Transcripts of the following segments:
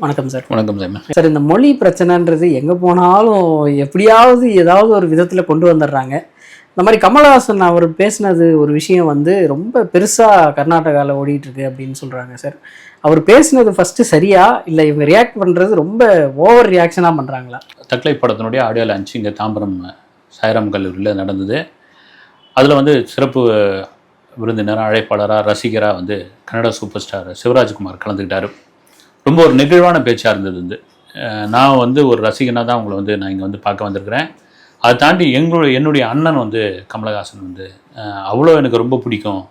வணக்கம் சார். வணக்கம் sir. Sir, இந்த மொழி பிரச்சனைன்றது எங்கே போனாலும் எப்படியாவது ஏதாவது ஒரு விதத்தில் கொண்டு வந்துடுறாங்க. இந்த மாதிரி கமலஹாசன் அவர் பேசினது ஒரு விஷயம் வந்து ரொம்ப பெருசாக கர்நாடகாவில் ஓடிட்டுருக்கு அப்படின்னு சொல்கிறாங்க சார். அவர் பேசினது ஃபஸ்ட்டு சரியா இல்லை இவங்க ரியாக்ட் பண்ணுறது ரொம்ப ஓவர் ரியாக்ஷனாக பண்ணுறாங்களா? தக்லை படத்தினுடைய ஆடியோ லான்ச் இங்கே தாம்பரம் சாய்ராம் கல்லூரியில் நடந்தது. அதில் வந்து சிறப்பு விருந்தினராக அழைப்பாளராக ரசிகராக வந்து கன்னட சூப்பர் ஸ்டார் சிவராஜ்குமார் கலந்துக்கிட்டார். ரொம்ப ஒரு நெகிழ்வான பேச்சாக இருந்தது. நான் வந்து ஒரு ரசிகனாக தான் உங்களை வந்து நான் இங்கே வந்து பார்க்க வந்திருக்கிறேன். அதை தாண்டி என்னுடைய அண்ணன் வந்து கமலஹாசன் வந்து அவ்வளோ எனக்கு ரொம்ப பிடிக்கும்,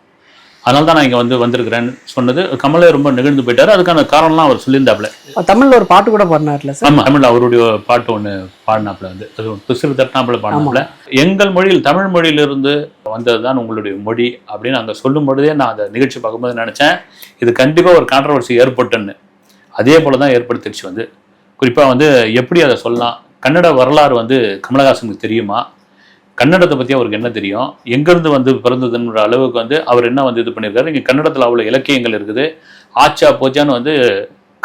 அதனால தான் நான் இங்கே வந்து வந்திருக்கிறேன்னு சொன்னது கமலே ரொம்ப நெகிழ்ந்து போயிட்டார். அதுக்கான காரணம்லாம் அவர் சொல்லியிருந்தாப்புல. தமிழில் ஒரு பாட்டு கூட பாடினார்ல சார்? ஆமாம், தமிழில் அவருடைய பாட்டு ஒன்று பாடினாப்புல வந்து அது பிசிறு தட்டினாப்புல பாடினாப்புல. எங்கள் மொழியில் தமிழ் மொழியிலிருந்து வந்தது தான் உங்களுடைய மொழி அப்படின்னு அங்கே சொல்லும் பொழுதே நான் அந்த நிகழ்ச்சி பார்க்கும்போது நினச்சேன் இது கண்டிப்பாக ஒரு கான்ட்ரவர்சி ஏற்பட்டுன்னு. அதே போல் தான் ஏற்படுத்திடுச்சு. வந்து குறிப்பாக வந்து எப்படி அதை சொல்லலாம், கன்னட வரலாறு வந்து கமலஹாசனுக்கு தெரியுமா, கன்னடத்தை பற்றி அவருக்கு என்ன தெரியும், எங்கேருந்து வந்து பிறந்ததுன்ற அளவுக்கு வந்து அவர் என்ன வந்து இது பண்ணியிருக்காரு. இங்கே கன்னடத்தில் அவ்வளோ இலக்கியங்கள் இருக்குது. ஆச்சா போச்சான்னு வந்து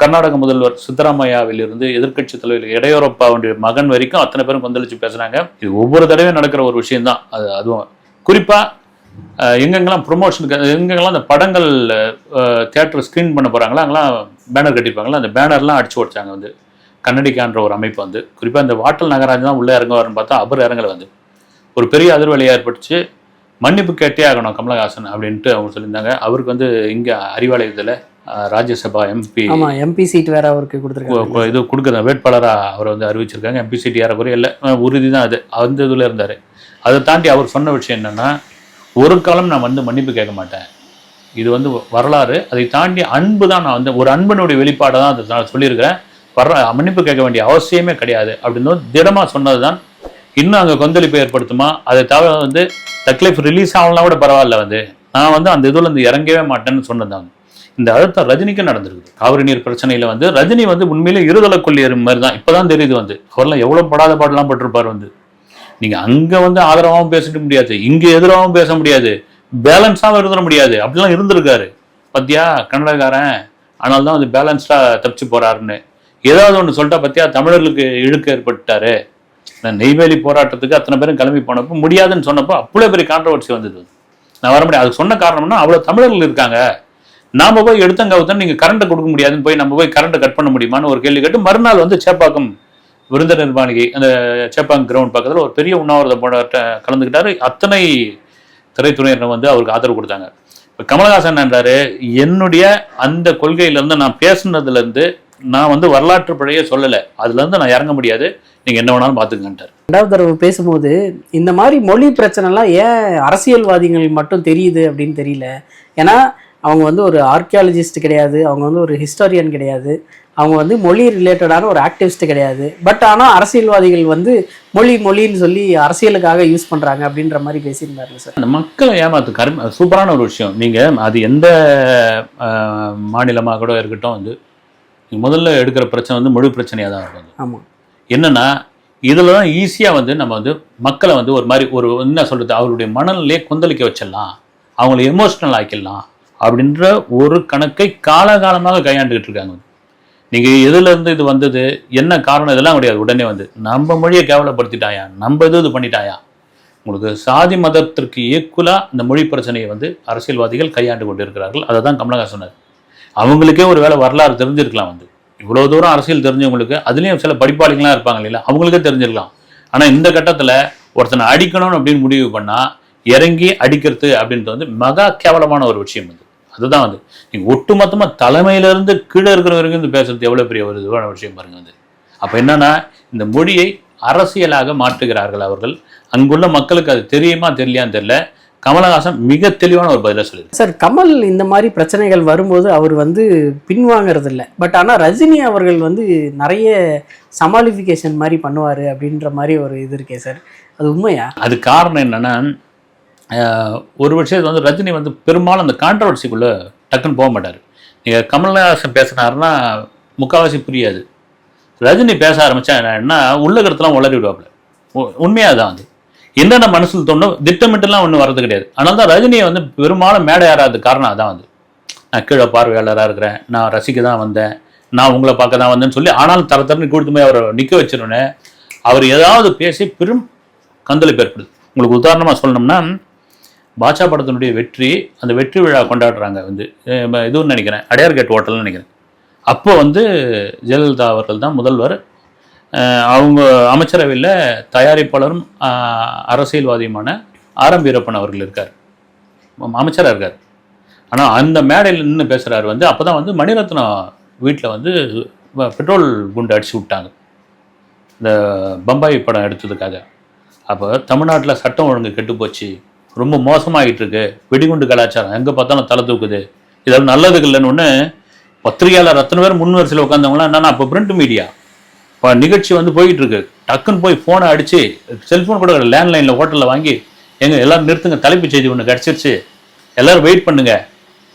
கர்நாடக முதல்வர் சித்தராமையாவிலிருந்து எதிர்க்கட்சி தலைவர் எடையூரப்பாவுடைய மகன் வரைக்கும் அத்தனை பேரும் கொந்தளிச்சு பேசுகிறாங்க. இது ஒவ்வொரு தடவையும் நடக்கிற ஒரு விஷயம்தான். அதுவும் குறிப்பாக எங்கெங்கெல்லாம் ப்ரொமோஷனுக்கு எங்கெங்கெல்லாம் அந்த படங்கள் தியேட்டர் ஸ்க்ரீன் பண்ண போகிறாங்களோ அங்கெல்லாம் பேனர் கட்டியிருப்பாங்களா, அந்த பேனர்லாம் அடிச்சு ஓடிச்சாங்க. வந்து கன்னடிக்கான்ற ஒரு அமைப்பு வந்து குறிப்பாக இந்த வாட்டல் நகராஜ் தான் உள்ளே இறங்குவார்னு பார்த்தா அவர் இறங்கலை. வந்து ஒரு பெரிய அதிர்வலியாக ஏற்பட்டுச்சு. மன்னிப்பு கேட்டே ஆகணும் கமலஹாசன் அப்படின்ட்டு அவங்க சொல்லியிருந்தாங்க. அவருக்கு வந்து இங்கே அறிவாலயத்தில் ராஜ்யசபா எம்பி சீட் வேற அவருக்கு கொடுத்துருக்காங்க. இது கொடுக்குற வேட்பாளராக அவர் வந்து அறிவிச்சிருக்காங்க. எம்பி சீட் ஏறக்குறைய இல்லை, உறுதி தான் அது. அந்த இதில் இருந்தார். அதை தாண்டி அவர் சொன்ன விஷயம் என்னென்னா, ஒரு காலம் நான் வந்து மன்னிப்பு கேட்க மாட்டேன், இது வந்து வரலாறு, அதை தாண்டி அன்பு தான், நான் வந்து ஒரு அன்பினுடைய வெளிப்பாடை தான் அதை நான் சொல்லியிருக்கிறேன், மன்னிப்பு கேட்க வேண்டிய அவசியமே கிடையாது அப்படின்னு திடமாக சொன்னது தான் இன்னும் அங்கே கொந்தளிப்பை ஏற்படுத்துமா. அதை தவிர வந்து தக்லைஃப் ரிலீஸ் ஆகலாம் கூட பரவாயில்ல, வந்து நான் வந்து அந்த இதில் வந்து இறங்கவே மாட்டேன்னு சொன்னதாங்க. இந்த அழுத்தம் ரஜினிக்கு நடந்திருக்கு. காவிரி நீர் பிரச்சனையில் வந்து ரஜினி வந்து உண்மையிலே இருதலை கொள்ளியர் மாதிரி தான். இப்போ தான் தெரியுது வந்து அவரெல்லாம் எவ்வளோ படாத பாடலாம் பட்டிருப்பார். வந்து நீங்கள் அங்கே வந்து ஆதரவாகவும் பேசிக்க முடியாது, இங்கே எதிராகவும் பேச முடியாது, பேலன்ஸாகவும் இருந்துட முடியாது. அப்படிலாம் இருந்திருக்காரு பத்தியா கன்னடக்காரன். ஆனால் தான் வந்து பேலன்ஸ்டாக தப்பிச்சு போகிறாருன்னு ஏதாவது ஒன்று சொல்லிட்டா பத்தியா தமிழர்களுக்கு இழுக்க ஏற்பட்டாரு. நெய்வேலி போராட்டத்துக்கு அத்தனை பேரும் கிளம்பி போனப்போ முடியாதுன்னு சொன்னப்போ அவ்வளோ பெரிய கான்ட்ரவர்சி வந்தது. நான் வர முடியாது. அதுக்கு சொன்ன காரணம்னா அவ்வளோ தமிழர்கள் இருக்காங்க, நாம் போய் எடுத்தங்கவுத்தன் நீங்கள் கரண்ட்டை கொடுக்க முடியாதுன்னு போய் நம்ம போய் கரண்ட்டை கட் பண்ண முடியுமான்னு ஒரு கேள்வி கேட்டு மறுநாள் வந்து சேப்பாக்கம் விருந்தினர் மாளிகை அந்த சேப்பாக்கம் கிரவுண்ட் பக்கத்தில் ஒரு பெரிய உண்ணாவிரத போராட்ட கலந்துக்கிட்டாரு. அத்தனை திரைத்துறையினர் வந்து அவருக்கு ஆதரவு கொடுத்தாங்க. இப்போ கமலஹாசன் என்றாரு, என்னுடைய அந்த கொள்கையிலேருந்து நான் பேசுனதுலேருந்து நான் வந்து வரலாற்று பிழையே சொல்லலை, அதுலேருந்து நான் இறங்க முடியாது, நீங்கள் என்ன வேணாலும் பார்த்துக்கன்ட்டார். ரெண்டாவது தடவை பேசும்போது இந்த மாதிரி மொழி பிரச்சனைலாம் ஏன் அரசியல்வாதிகள் மட்டும் தெரியுது அப்படின்னு தெரியல. ஏன்னா அவங்க வந்து ஒரு ஆர்கியாலஜிஸ்ட் கிடையாது, அவங்க வந்து ஒரு ஹிஸ்டாரியன் கிடையாது, அவங்க வந்து மொழி ரிலேட்டடான ஒரு ஆக்டிவிஸ்ட் கிடையாது. பட் ஆனால் அரசியல்வாதிகள் வந்து மொழின்னு சொல்லி அரசியலுக்காக யூஸ் பண்ணுறாங்க அப்படின்ற மாதிரி பேசியிருந்தாரு சார். அந்த மக்களை ஏமாத்து சூப்பரான ஒரு விஷயம். நீங்கள் அது எந்த மாநிலமாக கூட இருக்கட்டும், வந்து முதல்ல எடுக்கிற பிரச்சனை வந்து மொழி பிரச்சனையாக தான் இருக்கும். ஆமாம், என்னென்னா இதில் தான் ஈஸியாக வந்து நம்ம வந்து மக்களை வந்து ஒரு மாதிரி ஒரு என்ன சொல்கிறது, அவருடைய மனநிலையே கொந்தளிக்க வச்சிடலாம், அவங்கள எமோஷ்னல் ஆக்கிடலாம் அப்படின்ற ஒரு கணக்கை காலகாலமாக கையாண்டுக்கிட்டு இருக்காங்க. நீங்கள் எதுலேருந்து இது வந்தது, என்ன காரணம், இதெல்லாம் கிடையாது. உடனே வந்து நம்ம மொழியை கேவலப்படுத்திட்டாயா, நம்ம இது பண்ணிட்டாயா. உங்களுக்கு சாதி மதத்திற்கு ஈக்குவலாக இந்த மொழி பிரச்சனையை வந்து அரசியல்வாதிகள் கையாண்டு கொண்டு இருக்கிறார்கள். அதை தான் கமலஹாசன் சொன்னார். அவங்களுக்கே ஒரு வேளை வரலாறு தெரிஞ்சிருக்கலாம். வந்து இவ்வளோ தூரம் அரசியல் தெரிஞ்சவங்களுக்கு, அதுலேயும் சில படிப்பாளிகளாக இருப்பாங்க இல்லைங்களா, அவங்களுக்கே தெரிஞ்சிருக்கலாம். ஆனால் இந்த கட்டத்தில் ஒருத்தனை அடிக்கணும்னு அப்படின்னு முடிவு பண்ணால் இறங்கி அடிக்கிறது அப்படின்றது வந்து மகா கேவலமான ஒரு விஷயம். வந்து அதுதான் வந்து நீங்கள் ஒட்டுமொத்தமாக தலைமையிலேருந்து கீழே இருக்கிற வரைக்கும் வந்து பேசுறது எவ்வளோ பெரிய ஒரு இதுவான விஷயம் பாருங்க. வந்து அப்போ என்னன்னா இந்த மொழியை அரசியலாக மாற்றுகிறார்கள் அவர்கள். அங்குள்ள மக்களுக்கு அது தெரியுமா தெரியலையான்னு தெரியல. கமலஹாசன் மிக தெளிவான ஒரு பதிலாக சொல்லியிருக்கு. சார், கமல் இந்த மாதிரி பிரச்சனைகள் வரும்போது அவர் வந்து பின்வாங்கிறது இல்லை. பட் ஆனால் ரஜினி அவர்கள் வந்து நிறைய சமாளிஃபிகேஷன் மாதிரி பண்ணுவார் அப்படின்ற மாதிரி ஒரு இது இருக்கே சார், அது உண்மையா? அது காரணம் என்னென்னா, ஒரு விஷயத்தை வந்து ரஜினி வந்து பெரும்பாலும் அந்த கான்ட்ரவர்சிக்குள்ளே டக்குன்னு போக மாட்டார். நீங்கள் கமல்ஹாசன் பேசினாருன்னா முக்கால்வாசி புரியாது. ரஜினி பேச ஆரம்பித்தா என்ன உள்ள கருத்துலாம் உளறி விடுவாப்புல. உண்மையாக தான் வந்து என்னென்ன மனசில் தோணும் திட்டமிட்டுலாம் ஒன்றும் வர்றது கிடையாது. ஆனால் தான் ரஜினியை வந்து பெரும்பாலும் மேடை ஏறாத காரணம் அதான். வந்து நான் கீழே பார்வையாளராக இருக்கிறேன், நான் ரசிக்க தான் வந்தேன், நான் உங்களை பார்க்க தான் வந்தேன்னு சொல்லி ஆனாலும் தரன்னு கொடுத்து போய் அவரை நிற்க வச்சிருவேன்னு அவர் ஏதாவது பேசி பெரும் கந்தளிப்பு ஏற்படுது. உங்களுக்கு உதாரணமாக சொல்லணும்னா பாட்சா படத்தினுடைய வெற்றி, அந்த வெற்றி விழா கொண்டாடுறாங்க வந்து இதுன்னு நினைக்கிறேன், அடையார் கேட் ஹோட்டல்னு நினைக்கிறேன். அப்போ வந்து ஜெயலலிதா அவர்கள் தான் முதல்வர். அவங்க அமைச்சரவையில் தயாரிப்பாளரும் அரசியல்வாதியுமான ஆர்.எம். வீரப்பன் அவர்கள் இருக்கார், அமைச்சராக இருக்கார். ஆனால் அந்த மேடையில் நின்று பேசுகிறாரு வந்து. அப்போ தான் வந்து மணிரத்னம் வீட்டில் வந்து பெட்ரோல் குண்டு அடிச்சு விட்டாங்க இந்த பம்பாய் படம் எடுத்ததுக்காக. அப்போ தமிழ்நாட்டில் சட்டம் ஒழுங்கு கெட்டு போச்சு, ரொம்ப மோசமாகிட்டு இருக்கு, வெடிகுண்டு கலாச்சாரம் எங்கே பார்த்தாலும் தலை தூக்குது, இதெல்லாம் நல்லதுக்கு இல்லைன்னு ஒன்று பத்திரிகையாளர் அத்தனை பேர் முன் வரிசையில் உட்காந்தவங்களாம் என்னன்னா அப்போ பிரிண்ட் மீடியா இப்போ நிகழ்ச்சி வந்து போயிட்டு இருக்கு, டக்குன்னு போய் ஃபோனை அடித்து, செல்ஃபோன் கூட லேண்ட்லைனில் ஹோட்டலில் வாங்கி எங்கள் எல்லோரும் நிறுத்துங்க, தலைப்புச் செய்தி ஒன்று கிடச்சிருச்சு, எல்லோரும் வெயிட் பண்ணுங்க,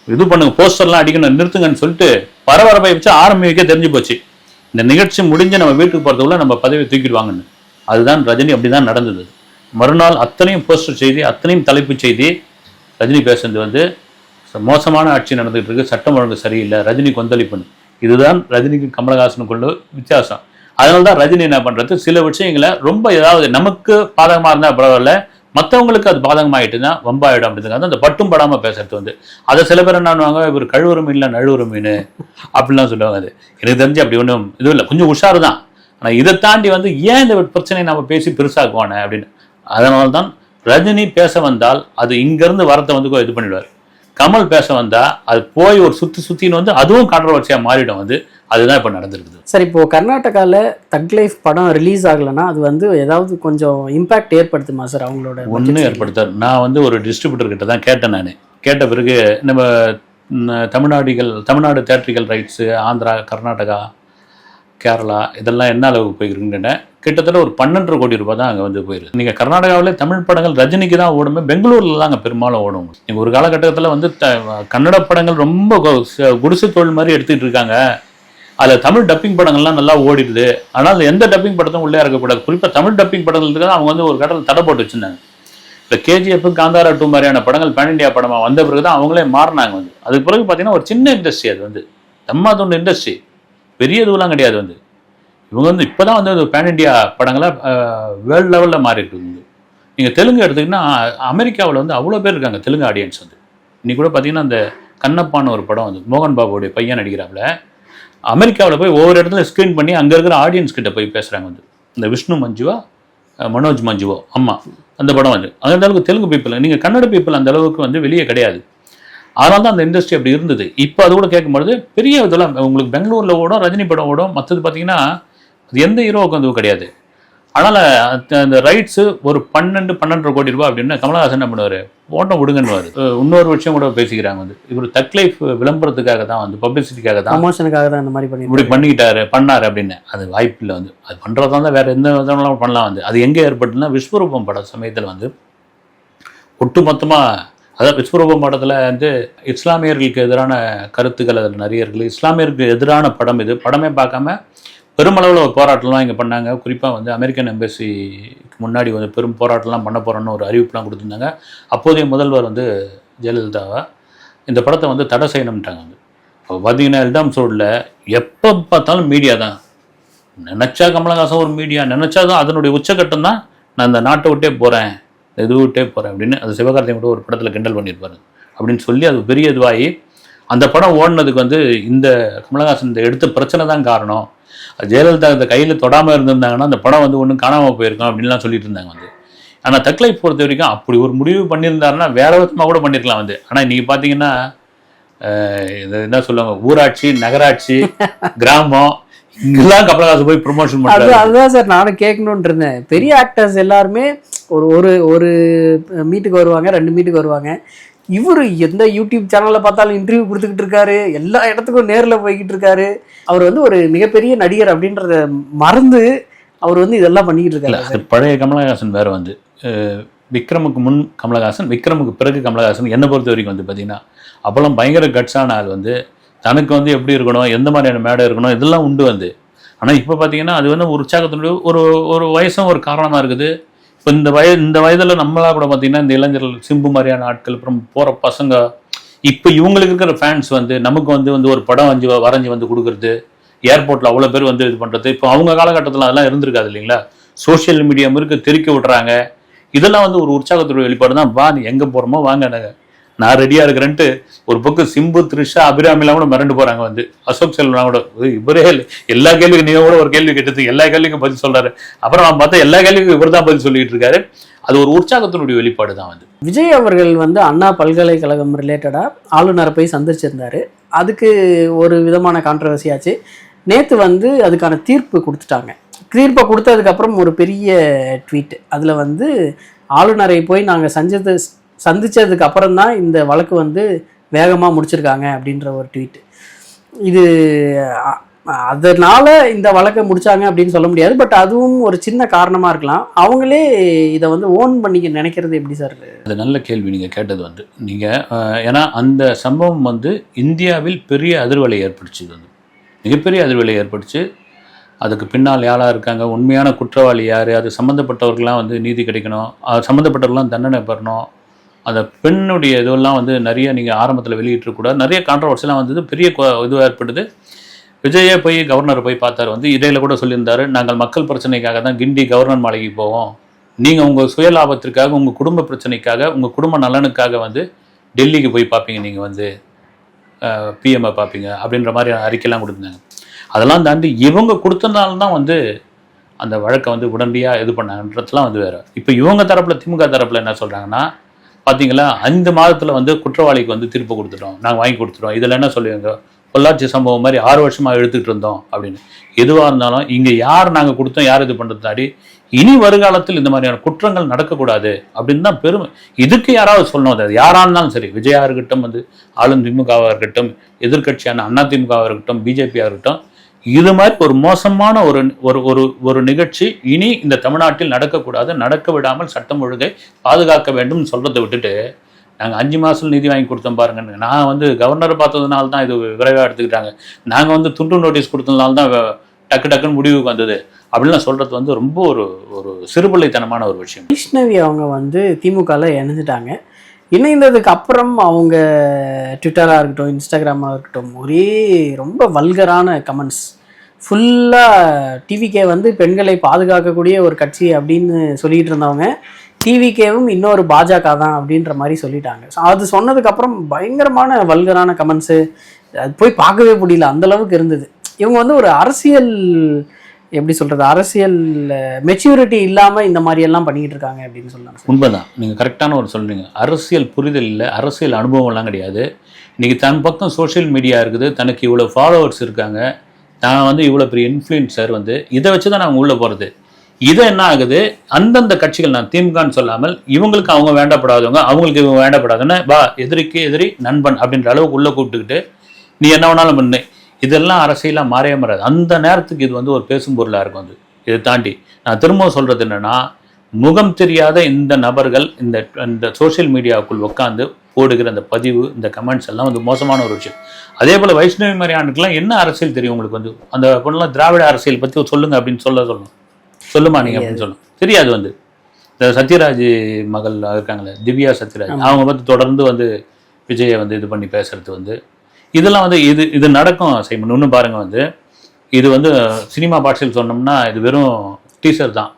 இது பண்ணுங்க, போஸ்டர்லாம் அடிக்கணும், நிறுத்துங்கன்னு சொல்லிட்டு பரபரப்பை வச்சு ஆரம்பிக்க தெரிஞ்சு போச்சு. இந்த நிகழ்ச்சி முடிஞ்சு நம்ம வீட்டுக்கு போகிறதுக்குள்ள நம்ம பதவியை தூக்கிடுவாங்கன்னு. அதுதான் ரஜினி அப்படி தான் நடந்தது. மறுநாள் அத்தனையும் போஸ்டர் செய்தி, அத்தனையும் தலைப்புச் செய்தி. ரஜினி பேசுறது வந்து மோசமான ஆட்சி நடந்துகிட்டு இருக்கு, சட்டம் ஒழுங்கு சரியில்லை, ரஜினி கொந்தளிப்புன்னு. இதுதான் ரஜினிக்கும் கமலஹாசனுக்குள்ள வித்தியாசம். அதனால தான் ரஜினி என்ன பண்ணுறது, சில விஷயங்களை ரொம்ப ஏதாவது நமக்கு பாதகமாக இருந்தால் பரவாயில்ல, மற்றவங்களுக்கு அது பாதகமாகிட்டுன்னா வம்பாயிடும் அப்படிங்கிறது அந்த பட்டும் படாமல் பேசுறது வந்து. அதை சில பேர் என்னவாங்க, இவர் கழுவுற மீன் இல்லை நழுவுற மீன் அப்படிலாம் சொல்லுவாங்க. அது எனக்கு தெரிஞ்சு அப்படி ஒன்றும் இதுவும் இல்லை, கொஞ்சம் உஷாரு தான். ஆனால் இதை தாண்டி வந்து ஏன் இந்த பிரச்சனையை நம்ம பேசி பெருசாக்குவானே அப்படின்னு. அதனால தான் ரஜினி பேச வந்தால் அது இங்கேருந்து வரத்தை வந்து இது பண்ணிடுவார். கமல் பேச வந்தால் அது போய் ஒரு சுற்றின்னு வந்து அதுவும் கான்ட்ரவர்சியாக மாறிடும் வந்து. அதுதான் இப்போ நடந்திருக்குது. சார், இப்போ கர்நாடகாவில் தக் லைஃப் படம் ரிலீஸ் ஆகலைன்னா அது வந்து ஏதாவது கொஞ்சம் இம்பாக்ட் ஏற்படுத்துமா சார் அவங்களோட? ஒன்றும் ஏற்படுத்தார். நான் வந்து ஒரு டிஸ்ட்ரிபியூட்டர் கிட்ட தான் கேட்டேன். நான் கேட்ட பிறகு நம்ம தமிழ்நாடு தேட்ரிக்கல் ரைட்ஸு ஆந்திரா, கர்நாடகா, கேரளா இதெல்லாம் என்ன அளவுக்கு போயிருக்குன்னு கிட்டத்தட்ட ஒரு 12.5 கோடி ரூபாய் தான் அங்கே வந்து போயிருக்கு. நீங்கள் கர்நாடகாவிலே தமிழ் படங்கள் ரஜினிக்கு தான் ஓடுமே, பெங்களூரில் தான் அங்கே பெரும்பாலும் ஓடும். நீங்கள் ஒரு காலகட்டத்தில் வந்து கன்னட படங்கள் ரொம்ப குடிசை தொழில் மாதிரி எடுத்துக்கிட்டு இருக்காங்க. அதில் தமிழ் டப்பிங் படங்கள்லாம் நல்லா ஓடிடுது. ஆனால் எந்த டப்பிங் படத்தும் உள்ளே இறக்கக்கூடாது. குறிப்பாக தமிழ் டப்பிங் படங்களுக்கு தான் அவங்க வந்து ஒரு கட்டத்தில் தடை போட்டு வச்சுருந்தாங்க. இப்போ KGF, காந்தாரா 2 மாதிரியான படங்கள் பேன் இண்டியா படமாக வந்த பிறகு தான் அவங்களே மாறினாங்க வந்து. அதுக்கு பிறகு பார்த்தீங்கன்னா ஒரு சின்ன இண்டஸ்ட்ரி அது வந்து, தம்மாதுண்டு இண்டஸ்ட்ரி, பெரிய இதுவெல்லாம் கிடையாது வந்து. இவங்க வந்து இப்போ தான் வந்து பேன் இண்டியா படங்களை வேர்ல்டு லெவலில் மாறி இருக்குது. நீங்கள் தெலுங்கு எடுத்துக்கிட்டிங்கன்னா அமெரிக்காவில் வந்து அவ்வளோ பேர் இருக்காங்க தெலுங்கு ஆடியன்ஸ் வந்து. இன்னைக்கு கூட பார்த்தீங்கன்னா அந்த கண்ணப்பான்னு ஒரு படம் வந்து மோகன் பாபுடைய பையன் நடிக்கிறாப்புல, அமெரிக்காவில் போய் ஒவ்வொரு இடத்துல ஸ்க்ரீன் பண்ணி அங்கே இருக்கிற ஆடியன்ஸ் கிட்ட போய் பேசுகிறாங்க வந்து. இந்த விஷ்ணு மஞ்சுவா, மனோஜ் மஞ்சுவோ அம்மா, அந்த படம் வந்து அந்த அளவுக்கு தெலுங்கு பீப்புள், நீங்கள் கன்னட பீப்புள் அந்த அளவுக்கு வந்து வெளியே கிடையாது. அதனால தான் அந்த இண்டஸ்ட்ரி அப்படி இருந்தது. இப்போ அது கூட கேட்கும்பொழுது பெரிய இதெல்லாம் உங்களுக்கு பெங்களூரில் ஓடும், ரஜினி படம் ஓடும். மற்றது பார்த்தீங்கன்னா அது எந்த ஹீரோவுக்கு வந்து கிடையாது. அதனால் அந்த ரைட்ஸு ஒரு 12.5 கோடி ரூபாய் அப்படின்னு கமலஹாசன் என்ன பண்ணுவார், ஓட்டம் விடுங்கன்னுவார். இன்னொரு விஷயம் கூட பேசிக்கிறாங்க வந்து, இவர் தக் லைஃப் விளம்பரத்துக்காக தான் வந்து, பப்ளிசிட்டிக்காக தான், ப்ரமோஷனுக்காக தான் இந்த மாதிரி இப்படி பண்ணார் அப்படின்னு. அது வாய்ப்பு இல்லை வந்து. அது பண்ணுறதா தான் வேறு எந்த விதம்லாம் பண்ணலாம் வந்து. அது எங்கே ஏற்பட்டுன்னா விஸ்வரூபம் பட சமயத்தில் வந்து ஒட்டு மொத்தமாக, அதாவது விஸ்வரூபம் படத்தில் வந்து இஸ்லாமியர்களுக்கு எதிரான கருத்துக்கள் அதில் நிறைய இருக்குது. இஸ்லாமியர்களுக்கு எதிரான படம் இது. படமே பார்க்காம பெருமளவில் ஒரு போராட்டம்லாம் இங்கே பண்ணாங்க. குறிப்பாக வந்து அமெரிக்கன் எம்பசிக்கு முன்னாடி வந்து பெரும் போராட்டம்லாம் பண்ண போகிறோன்னு ஒரு அறிவிப்புலாம் கொடுத்துருந்தாங்க. அப்போதைய முதல்வர் வந்து ஜெயலலிதாவை இந்த படத்தை வந்து தடை செய்யணும்ட்டாங்க வந்து. இப்போ பார்த்தீங்கன்னா எல்டாம் சோடில் எப்போ பார்த்தாலும் மீடியா தான். நினச்சா கமலஹாசன் ஒரு மீடியா, நினச்சா தான் அதனுடைய உச்சக்கட்டம் தான் நான் இந்த நாட்டை விட்டே போகிறேன், இது விட்டே போகிறேன் அப்படின்னு. அது சிவகார்த்திகேயன் கூட ஒரு படத்தில் கிண்டல் பண்ணியிருப்பாரு அப்படின்னு சொல்லி அது பெரிய இதுவாகி அந்த படம் ஓடினதுக்கு வந்து இந்த கமலஹாசன் இந்த எடுத்த பிரச்சனை தான் காரணம். ஜெயலலிதா இந்த கையில் தொடாமல் இருந்திருந்தாங்கன்னா அந்த படம் வந்து ஒன்றும் காணாமல் போயிருக்கும் அப்படின்லாம் சொல்லிட்டு இருந்தாங்க வந்து. ஆனால் தக் லைஃப் பொறுத்த வரைக்கும் அப்படி ஒரு முடிவு பண்ணியிருந்தாருன்னா வேற விதமாக கூட பண்ணியிருக்கலாம் வந்து. ஆனால் இன்றைக்கி பார்த்தீங்கன்னா இது என்ன சொல்லுவாங்க, ஊராட்சி, நகராட்சி, கிராமம், இங்கெல்லாம் கமலஹாசன் போய் ப்ரொமோஷன் பண்ணுறாரு. அதுதான் சார் நானும் கேட்கணுன்னு இருந்தேன். பெரிய ஆக்டர்ஸ் எல்லாருமே ஒரு மீட்டுக்கு வருவாங்க, 2 மீட்டுக்கு வருவாங்க. இவர் எந்த யூடியூப் சேனலில் பார்த்தாலும் இன்டர்வியூ கொடுத்துக்கிட்டு இருக்காரு, எல்லா இடத்துக்கும் நேரில் போய்கிட்டு இருக்காரு. அவர் வந்து ஒரு மிகப்பெரிய நடிகர் அப்படின்றத மறந்து அவர் வந்து இதெல்லாம் பண்ணிக்கிட்டு இருக்காரு. அது பழைய கமலஹாசன் வேறு வந்து. விக்ரமுக்கு முன் கமலஹாசன், விக்ரமுக்கு பிறகு கமலஹாசன். என்னை பொறுத்த வரைக்கும் வந்து பார்த்தீங்கன்னா அப்போல்லாம் பயங்கர கட்ஸான ஆள் வந்து. தனக்கு வந்து எப்படி இருக்கணும், எந்த மாதிரியான மேடை இருக்கணும், இதெல்லாம் உண்டு வந்து. ஆனால் இப்போ பார்த்தீங்கன்னா அது வந்து ஒரு உற்சாகத்தினுடைய ஒரு வயசும் ஒரு காரணமாக இருக்குது. இப்போ இந்த வயதில் நம்மளாக கூட பார்த்தீங்கன்னா இந்த இளைஞர்கள், சிம்பு மாதிரியான ஆட்கள், அப்புறம் போகிற பசங்க, இப்போ இவங்களுக்கு இருக்கிற ஃபேன்ஸ் வந்து நமக்கு வந்து ஒரு படம் வரைஞ்சி வந்து கொடுக்குறது, ஏர்போர்ட்டில் அவ்வளோ பேர் வந்து இது பண்ணுறது. இப்போ அவங்க காலகட்டத்தில் அதெல்லாம் இருந்திருக்காது இல்லைங்களா? சோஷியல் மீடியா முறுக்கு தெறிக்க விட்றாங்க. இதெல்லாம் வந்து ஒரு உற்சாகத்தோட வெளிப்பாடு தான். வா நீ எங்கே போகிறோமோ வாங்க, நான் ரெடியாக இருக்கிறேன்ட்டு ஒரு பக்கம் சிம்பு, த்ரிஷா, அபிராமிலாம் கூட மிரண்டு போகிறாங்க. வந்து அசோக் செல்வனா கூட இவரே எல்லா கேள்விக்கும் நீங்கள் கூட ஒரு கேள்வி கேட்டது எல்லா கேள்விக்கும் பதில் சொல்கிறாரு. அப்புறம் நான் பார்த்தா எல்லா கேள்விக்கும் இவர் தான் பதில் சொல்லிட்டு இருக்காரு. அது ஒரு உற்சாகத்தினுடைய வெளிப்பாடு தான். வந்து விஜய் அவர்கள் வந்து அண்ணா பல்கலைக்கழகம் ரிலேட்டடாக ஆளுநரை போய் சந்திச்சிருந்தாரு. அதுக்கு ஒரு விதமான கான்ட்ரவர்சி ஆச்சு. நேற்று வந்து அதுக்கான தீர்ப்பு கொடுத்துட்டாங்க. தீர்ப்பை கொடுத்ததுக்கப்புறம் ஒரு பெரிய ட்வீட். அதில் வந்து ஆளுநரை போய் நாங்கள் சந்தித்ததுக்கு அப்புறம் தான் இந்த வழக்கு வந்து வேகமாக முடிச்சிருக்காங்க அப்படின்ற ஒரு ட்வீட். இது அதனால இந்த வழக்கை முடிச்சாங்க அப்படின்னு சொல்ல முடியாது. பட் அதுவும் ஒரு சின்ன காரணமாக இருக்கலாம். அவங்களே இதை வந்து ஓன் பண்ணிக்க நினைக்கிறது எப்படி சார்? அது நல்ல கேள்வி நீங்கள் கேட்டது. வந்து நீங்கள் ஏன்னா அந்த சம்பவம் வந்து இந்தியாவில் பெரிய அதிர்வலை ஏற்படுச்சு. இது வந்து மிகப்பெரிய அதிர்வலை ஏற்படுச்சு. அதுக்கு பின்னால் யாராக இருக்காங்க, உண்மையான குற்றவாளி யார், அது சம்மந்தப்பட்டவர்கள்லாம் வந்து நீதி கிடைக்கணும், சம்மந்தப்பட்டவர்கள்லாம் தண்டனை பெறணும். அந்த பெண்ணுடைய இதுவெல்லாம் வந்து நிறைய நீங்கள் ஆரம்பத்தில் வெளியிட்டிருக்கூடாது. நிறைய கான்ட்ரவர்சிலாம் வந்தது. பெரிய இதுவாக ஏற்படுது. விஜயே போய் கவர்னரை போய் பார்த்தார். வந்து இடையில கூட சொல்லியிருந்தாரு, நாங்கள் மக்கள் பிரச்சனைக்காக தான் கிண்டி கவர்னர் மாளிகைக்கு போவோம், நீங்கள் உங்கள் சுயலாபத்திற்காக, உங்கள் குடும்ப பிரச்சனைக்காக, உங்கள் குடும்ப நலனுக்காக வந்து டெல்லிக்கு போய் பார்ப்பீங்க, நீங்கள் வந்து பிஎம்ஐ பார்ப்பீங்க அப்படின்ற மாதிரி அறிக்கையெல்லாம் கொடுத்துருந்தாங்க. அதெல்லாம் தாண்டி இவங்க கொடுத்தனால தான் வந்து அந்த வழக்கை வந்து உடனடியாக இது பண்ணாங்கன்றதுலாம் வந்து வேறு. இப்போ இவங்க தரப்பில், திமுக தரப்பில் என்ன சொல்கிறாங்கன்னா, பார்த்தீங்களா 5 மாதத்தில் வந்து குற்றவாளிக்கு வந்து தீர்ப்பு கொடுத்துட்டோம், நாங்கள் வாங்கி கொடுத்துட்டோம். இதில் என்ன சொல்லுவீங்க, பொள்ளாச்சி சம்பவம் மாதிரி 6 வருஷமாக எடுத்துகிட்டு இருந்தோம் அப்படின்னு. எதுவாக இருந்தாலும் இங்கே யார் நாங்கள் கொடுத்தோம், யார் இது பண்ணுறது தாண்டி இனி வருகாலத்தில் இந்த மாதிரியான குற்றங்கள் நடக்கக்கூடாது அப்படின்னு தான் பெருமை. இதுக்கு யாராவது சொல்லணும். அது யாராக இருந்தாலும் சரி, விஜயா இருக்கட்டும், வந்து ஆளும் திமுகவாக இருக்கட்டும், எதிர்கட்சியான அண்ணா திமுகவாக இருக்கட்டும், பிஜேபியாக இருக்கட்டும், இது மாதிரி ஒரு மோசமான ஒரு நிகழ்ச்சி இனி இந்த தமிழ்நாட்டில் நடக்கக்கூடாது, நடக்க விடாமல் சட்டம் ஒழுங்கை பாதுகாக்க வேண்டும் சொல்கிறத விட்டுட்டு நாங்கள் 5 மாதம் நிதி வாங்கி கொடுத்தோம் பாருங்க, நான் வந்து கவர்னரை பார்த்ததுனால தான் இது விரைவாக எடுத்துக்கிட்டாங்க, நாங்கள் வந்து துண்டு நோட்டீஸ் கொடுத்ததுனால தான் டக்குன்னு முடிவுக்கு வந்தது அப்படின்லாம் சொல்கிறது வந்து ரொம்ப ஒரு சிறுபிள்ளைத்தனமான ஒரு விஷயம். வைஷ்ணவி அவங்க வந்து திமுகவில் இணைஞ்சிட்டாங்க. இணைந்ததுக்கு அப்புறம் அவங்க ட்விட்டராக இருக்கட்டும், இன்ஸ்டாகிராமாக இருக்கட்டும், ஒரே ரொம்ப வல்கரான கமெண்ட்ஸ். ஃபுல்லாக டிவிகே வந்து பெண்களை பாதுகாக்கக்கூடிய ஒரு கட்சி அப்படின்னு சொல்லிகிட்டு இருந்தவங்க, டிவிகேவும் இன்னொரு பாஜக தான் அப்படின்ற மாதிரி சொல்லிட்டாங்க. அது சொன்னதுக்கப்புறம் பயங்கரமான வல்கரான கமெண்ட்ஸு. அது போய் பார்க்கவே முடியல, அந்தளவுக்கு இருந்தது. இவங்க வந்து ஒரு அரசியல் எப்படி சொல்கிறது, அரசியல் மெச்சூரிட்டி இல்லாமல் இந்த மாதிரியெல்லாம் பண்ணிக்கிட்டு இருக்காங்க அப்படின்னு சொல்லலாம். உண்மைதான், நீங்கள் கரெக்டான ஒரு சொல்கிறீங்க. அரசியல் புரிதல் இல்லை, அரசியல் அனுபவம்லாம் கிடையாது. இன்றைக்கி தன் பக்கம் சோஷியல் மீடியா இருக்குது, தனக்கு இவ்வளோ ஃபாலோவர்ஸ் இருக்காங்க, நான் வந்து இவ்வளோ பெரிய இன்ஃப்ளூயன்சர், வந்து இதை வச்சு தான் நாங்கள் உள்ளே போகிறது. இதை என்ன ஆகுது, அந்தந்த கட்சிகள், நான் திமுகன்னு சொல்லாமல் இவங்களுக்கு அவங்க வேண்டப்படாதவங்க, அவங்களுக்கு இவங்க வேண்டப்படாதுன்னு வா எதிரிக்கு எதிரி நண்பன் அப்படின்ற அளவுக்கு உள்ளே கூப்பிட்டுக்கிட்டு நீ என்ன வேணாலும் பண்ணு, இதெல்லாம் அரசியலாக மாறவே மாறாது. அந்த நேரத்துக்கு இது வந்து ஒரு பேசும் பொருளாக இருக்கும். அது இதை தாண்டி நான் திரும்ப சொல்கிறது என்னென்னா, முகம் தெரியாத இந்த நபர்கள் இந்த சோஷியல் மீடியாவுக்குள் உட்காந்து போடுகிற அந்த பதிவு, இந்த கமெண்ட்ஸ் எல்லாம் வந்து மோசமான ஒரு விஷயம். அதே போல் வைஷ்ணவி மாதிரியானுக்கெல்லாம் என்ன அரசியல் தெரியும் உங்களுக்கு? வந்து அந்த பொண்ணெல்லாம் திராவிட அரசியல் பற்றி சொல்லுங்க அப்படின்னு சொல்லணும், சொல்லுமா நீங்கள் அப்படின்னு சொல்லணும், தெரியாது. வந்து இந்த சத்யராஜ் மகள் இருக்காங்களே, திவ்யா சத்யராஜ், அவங்க வந்து தொடர்ந்து வந்து விஜயை வந்து இது பண்ணி பேசுறது வந்து இதெல்லாம் வந்து இது நடக்கும் செய்யணும். இன்னும் பாருங்கள், வந்து இது வந்து சினிமா பாட்சியில் சொன்னோம்னா இது வெறும் டீசர் தான்.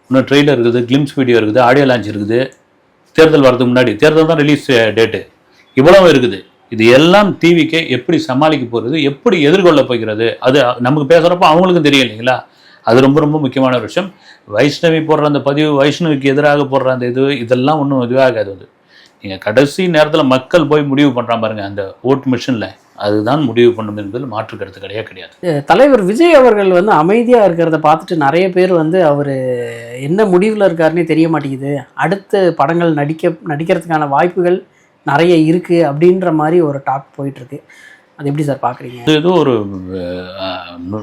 இன்னும் ட்ரெய்லர் இருக்குது, கிளிம்ஸ் வீடியோ இருக்குது, ஆடியோ லான்ச் இருக்குது, தேர்தல் வரதுக்கு முன்னாடி, தேர்தல் தான் ரிலீஸ் டேட்டு, இவ்வளவு இருக்குது. இது எல்லாம் டிவிக்கே எப்படி சமாளிக்க போகிறது, எப்படி எதிர்கொள்ள போகிறது, அது நமக்கு பேசுகிறப்போ அவங்களுக்கும் தெரியும் இல்லைங்களா? அது ரொம்ப ரொம்ப முக்கியமான ஒரு விஷயம். வைஷ்ணவி போடுற அந்த பதிவு, வைஷ்ணவிக்கு எதிராக போடுற அந்த இதெல்லாம் ஒன்றும் இதுவாகாது. வந்து நீங்கள் கடைசி நேரத்தில் மக்கள் போய் முடிவு பண்ணுறான் பாருங்க, அந்த ஓட் மிஷினில் அதுதான் முடிவு பண்ணும் என்பதில் மாற்று கருத்து கிடையாது. தலைவர் விஜய் அவர்கள் வந்து அமைதியாக இருக்கிறத பார்த்துட்டு நிறைய பேர் வந்து அவர் என்ன முடிவில் இருக்காருன்னே தெரிய மாட்டேங்குது, அடுத்த படங்கள் நடிக்கிறதுக்கான வாய்ப்புகள் நிறைய இருக்குது அப்படின்ற மாதிரி ஒரு டாக் போயிட்டுருக்கு. அது எப்படி சார் பார்க்குறீங்க? இது ஒரு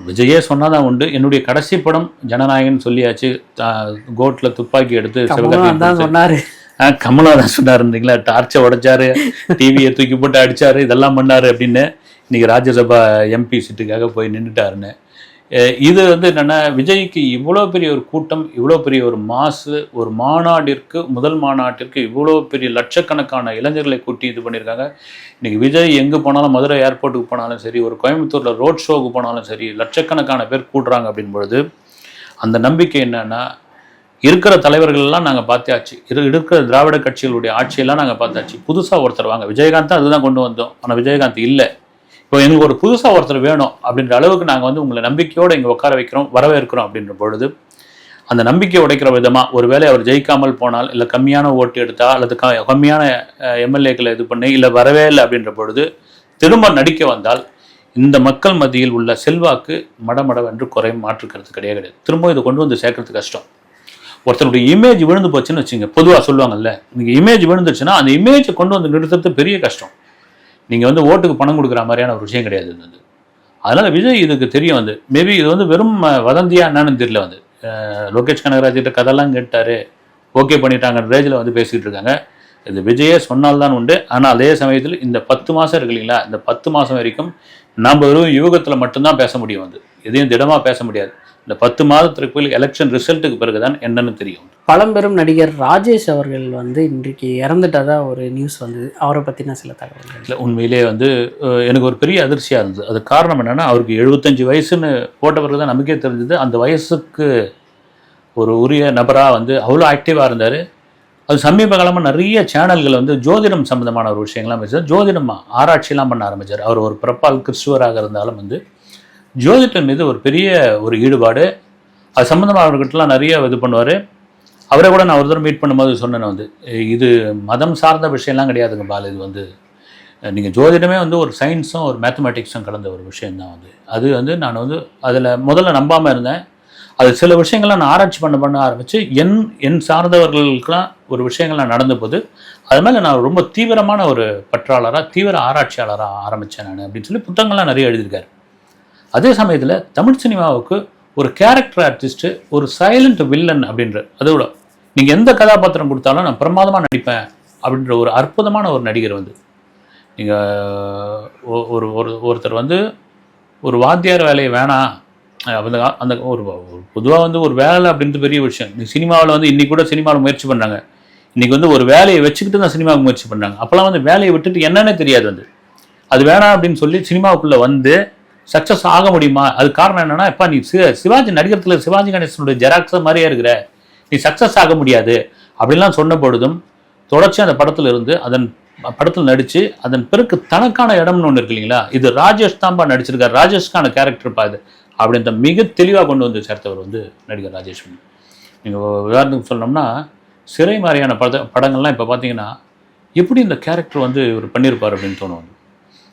விஜயே சொன்னாதான் உண்டு. என்னுடைய கடைசி படம் ஜனநாயகன் சொல்லியாச்சு, கோட்டில் துப்பாக்கி எடுத்து சொன்னார், கமலா தான் சொன்னார் இருந்தீங்களா, டார்ச்சை உடைச்சாரு, டிவியை தூக்கி போட்டு அடிச்சாரு, இதெல்லாம் பண்ணாரு அப்படின்னு. இன்னைக்கு ராஜ்யசபா எம்பி சீட்டுக்காக போய் நின்றுட்டாருன்னு. இது வந்து என்னென்னா விஜய்க்கு இவ்வளோ பெரிய ஒரு கூட்டம், இவ்வளோ பெரிய ஒரு மாசு, ஒரு மாநாட்டிற்கு, முதல் மாநாட்டிற்கு இவ்வளோ பெரிய லட்சக்கணக்கான இளைஞர்களை கூட்டி இது பண்ணியிருக்காங்க. இன்றைக்கி விஜய் எங்கே போனாலும், மதுரை ஏர்போர்ட்டுக்கு போனாலும் சரி, ஒரு கோயம்புத்தூரில் ரோட் ஷோவுக்கு போனாலும் சரி, லட்சக்கணக்கான பேர் கூடுறாங்க அப்படின்பொழுது அந்த நம்பிக்கை என்னன்னா, இருக்கிற தலைவர்கள்லாம் நாங்கள் பார்த்தாச்சு, இருக்கிற திராவிட கட்சிகளுடைய ஆட்சியெல்லாம் நாங்கள் பார்த்தாச்சு, புதுசாக ஒருத்தர் வாங்க. விஜயகாந்த் தான் அதுதான் கொண்டு வந்தோம், ஆனால் விஜயகாந்த் இல்லை. இப்போ எங்களுக்கு ஒரு புதுசாக ஒருத்தர் வேணும் அப்படின்ற அளவுக்கு நாங்கள் வந்து உங்களை நம்பிக்கையோடு இங்கே உட்கார வைக்கிறோம், வரவேற்கிறோம் அப்படின்ற பொழுது அந்த நம்பிக்கை உடைக்கிற விதமாக ஒருவேளை அவர் ஜெயிக்காமல் போனால், இல்லை கம்மியான ஓட்டு எடுத்தால், அல்லது கம்மியான எம்எல்ஏக்களை இது பண்ணி இல்லை வரவே இல்லை அப்படின்ற பொழுது திரும்ப நடிக்க வந்தால் இந்த மக்கள் மத்தியில் உள்ள செல்வாக்கு மடமடவென்று குறையும், மாற்றுக்கிறது கிடையாது. திரும்ப இதை கொண்டு வந்து சேர்க்கறது கஷ்டம். ஒருத்தருடைய இமேஜ் விழுந்து போச்சுன்னு வச்சுங்க, பொதுவாக சொல்லுவாங்கல்ல, நீங்கள் இமேஜ் விழுந்துச்சுன்னா அந்த இமேஜை கொண்டு வந்து நிறுத்துறது பெரிய கஷ்டம். நீங்கள் வந்து ஓட்டுக்கு பணம் கொடுக்குற மாதிரியான ஒரு விஷயம் கிடையாது இது. அதனால் விஜய் இதுக்கு தெரியும். வந்து மேபி இது வந்து வெறும் வதந்தியா என்னன்னு தெரியல. வந்து லோகேஷ் கனகராஜ்கிட்ட கதெல்லாம் கேட்டார், ஓகே பண்ணிட்டாங்க ரேஞ்சில் வந்து பேசிக்கிட்டு இருக்காங்க. இது விஜயே சொன்னால்தான் உண்டு. ஆனால் அதே சமயத்தில் இந்த 10 மாதம் இருக்கு இல்லைங்களா, இந்த 10 மாதம் வரைக்கும் நாம் வெறும் யுகத்தில் மட்டும்தான் பேச முடியும். வந்து எதையும் திடமாக பேச முடியாது. இந்த 10 மாதத்திற்கு எலெக்ஷன் ரிசல்ட்டுக்கு பிறகுதான் என்னன்னு தெரியும். பழம்பெரும் நடிகர் ராஜேஷ் அவர்கள் வந்து இன்றைக்கு இறந்துட்டதா ஒரு நியூஸ் வந்தது. அவரை பற்றின சில தகவல்கள். இல்லை, உண்மையிலே வந்து எனக்கு ஒரு பெரிய அதிர்ச்சியாக இருந்தது. அது காரணம் என்னென்னா, அவருக்கு 75 வயசுன்னு போட்ட பிறகு தான் நமக்கே தெரிஞ்சது. அந்த வயசுக்கு ஒரு உரிய நபராக வந்து அவ்வளோ ஆக்டிவாக இருந்தார். அது சமீப காலமாக நிறைய சேனல்கள் வந்து ஜோதிடம் சம்மந்தமான ஒரு விஷயங்கள்லாம் பேசுகிறார். ஜோதிடம் ஆராய்ச்சியெல்லாம் பண்ண ஆரம்பித்தார். அவர் ஒரு பிறப்பால் கிறிஸ்துவராக இருந்தாலும் வந்து ஜோதிடம் மீது ஒரு பெரிய ஒரு ஈடுபாடு. அது சம்மந்தமாக அவர்கிட்டலாம் நிறைய இது பண்ணுவார். அவரை கூட நான் ஒரு தடவை மீட் பண்ணும்போது சொன்னேன், வந்து இது மதம் சார்ந்த விஷயம்லாம் கிடையாதுங்க பால், இது வந்து நீங்கள் ஜோதிடமே வந்து ஒரு சயின்ஸும் ஒரு மேத்தமெட்டிக்ஸும் கலந்த ஒரு விஷயந்தான். வந்து அது வந்து நான் வந்து அதில் முதல்ல நம்பாமல் இருந்தேன். அது சில விஷயங்கள்லாம் நான் ஆராய்ச்சி பண்ண ஆரம்பித்து என் சார்ந்தவர்களுக்கெல்லாம் ஒரு விஷயங்கள் நான் நடந்த போது அது மேலே நான் ரொம்ப தீவிரமான ஒரு பற்றாளராக, தீவிர ஆராய்ச்சியாளராக ஆரம்பித்தேன் நான் அப்படின்னு சொல்லி புத்தகங்கள்லாம் நிறைய எழுதியிருக்காரு. அதே சமயத்தில் தமிழ் சினிமாவுக்கு ஒரு கேரக்டர் ஆர்டிஸ்ட்டு, ஒரு சைலண்ட் வில்லன் அப்படின்ற, அதோட நீங்கள் எந்த கதாபாத்திரம் கொடுத்தாலும் நான் பிரமாதமாக நடிப்பேன் அப்படின்ற ஒரு அற்புதமான ஒரு நடிகர். வந்து நீங்கள் ஒருத்தர் வந்து ஒரு வாத்தியார் வேலையை வேணாம், அந்த ஒரு பொதுவாக வந்து ஒரு வேலை அப்படின்றது பெரிய விஷயம். இந்த சினிமாவில் வந்து இன்றைக்கி கூட சினிமாவில் முயற்சி பண்ணுறாங்க. இன்றைக்கி வந்து ஒரு வேலையை வச்சுக்கிட்டு தான் சினிமாவுக்கு முயற்சி பண்ணுறாங்க. அப்போல்லாம் வந்து வேலையை விட்டுட்டு என்னன்னே தெரியாது. வந்து அது வேணாம் அப்படின்னு சொல்லி சினிமாவுக்குள்ளே வந்து சக்ஸஸ் ஆக முடியுமா? அது காரணம் என்னென்னா, இப்போ நீ சிவாஜி நடிகரத்தில் சிவாஜி கணேசனுடைய ஜெராக்ஸ் மாதிரியே இருக்கிற, நீ சக்ஸஸ் ஆக முடியாது அப்படின்லாம் சொன்ன பொழுதும் தொடர்ச்சி அந்த படத்தில் இருந்து அதன் படத்தில் நடித்து அதன் பிறகு தனக்கான இடம்னு ஒன்று இருக்கு இல்லைங்களா, இது ராஜேஷ் தான்பா நடிச்சிருக்காரு, ராஜேஷ்கான கேரக்டர் பா இது அப்படின்ற மிக தெளிவாக கொண்டு வந்து சேர்த்தவர் வந்து நடிகர் ராஜேஷ். நீங்கள் உதாரணத்துக்கு சொன்னோம்னா, சிறை மாதிரியான படங்கள்லாம் இப்போ பார்த்தீங்கன்னா எப்படி இந்த கேரக்டர் வந்து இவர் பண்ணியிருப்பார் அப்படின்னு தோணும்.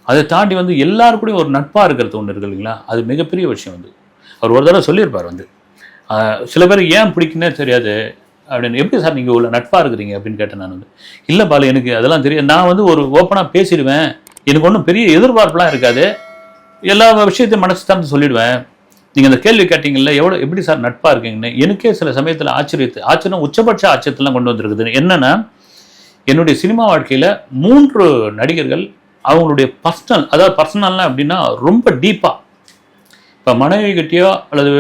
அதை தாண்டி வந்து எல்லாருக்கூடையும் ஒரு நட்பாக இருக்கிறது ஒன்று இருக்கு இல்லைங்களா, அது மிகப்பெரிய விஷயம். வந்து அவர் ஒரு தடவை சொல்லியிருப்பார், வந்து சில பேர் ஏன் பிடிக்குன்னே தெரியாது அப்படின்னு. எப்படி சார் நீங்கள் உள்ள நட்பாக இருக்கிறீங்க அப்படின்னு கேட்டேன். நான் வந்து இல்லை பாலு, எனக்கு அதெல்லாம் தெரியும், நான் வந்து ஒரு ஓப்பனாக பேசிடுவேன், எனக்கு ஒன்றும் பெரிய எதிர்பார்ப்புலாம் இருக்காது, எல்லா விஷயத்தையும் மனசு தான் சொல்லிடுவேன். நீங்கள் அந்த கேள்வி கேட்டீங்கல்ல, எப்படி சார் நட்பாக இருக்கீங்கன்னு, எனக்கே சில சமயத்தில் ஆச்சரியம் உச்சபட்ச ஆச்சரியத்தெல்லாம் கொண்டு வந்திருக்குது. என்னென்னா, என்னுடைய சினிமா வாழ்க்கையில் 3 நடிகர்கள் அவங்களுடைய பர்சனல், அதாவது பர்சனல்லாம் அப்படின்னா ரொம்ப டீப்பாக, இப்போ மனைவிகிட்டேயோ அல்லது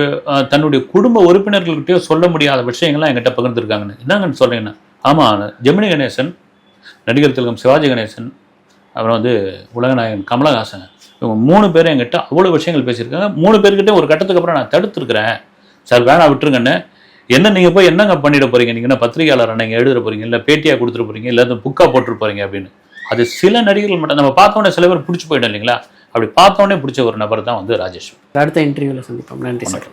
தன்னுடைய குடும்ப உறுப்பினர்கள்கிட்டயோ சொல்ல முடியாத விஷயங்கள்லாம் என்கிட்ட பகிர்ந்துருக்காங்கன்னு. என்னங்கன்னு சொல்கிறீங்கன்னா, ஆமாம், ஜெமினி கணேசன், நடிகர் திலகம் சிவாஜி கணேசன், அப்புறம் வந்து உலகநாயகன் கமலஹாசன், இவங்க 3 பேரும் என்கிட்ட அவ்வளோ விஷயங்கள் பேசியிருக்காங்க. 3 பேர்கிட்ட ஒரு கட்டத்துக்கு அப்புறம் நான் தடுத்துருக்கிறேன், சார் வேணாம் விட்டுருங்கன்னு. என்ன நீங்கள் போய் என்னங்க பண்ணிட போகிறீங்க, நீங்கள் என்ன பத்திரிகையாளர் நீங்கள் எழுதுற போகிறீங்க, இல்லை பேட்டியாக கொடுத்துட்டு போகிறீங்க, இல்லை புக்காக போட்டுட்டு போகிறீங்க அப்படின்னு. அது சில நடிகர்கள் மட்டும். நம்ம பார்த்தோன்னே சில பேர் பிடிச்சி போயிட்டோம் இல்லைங்களா, அப்படி பார்த்தோன்னே பிடிச்ச ஒரு நபர் தான் வந்து ராஜேஷ். அடுத்த இன்டர்வியூவில் சந்திப்போம். நன்றி சார்.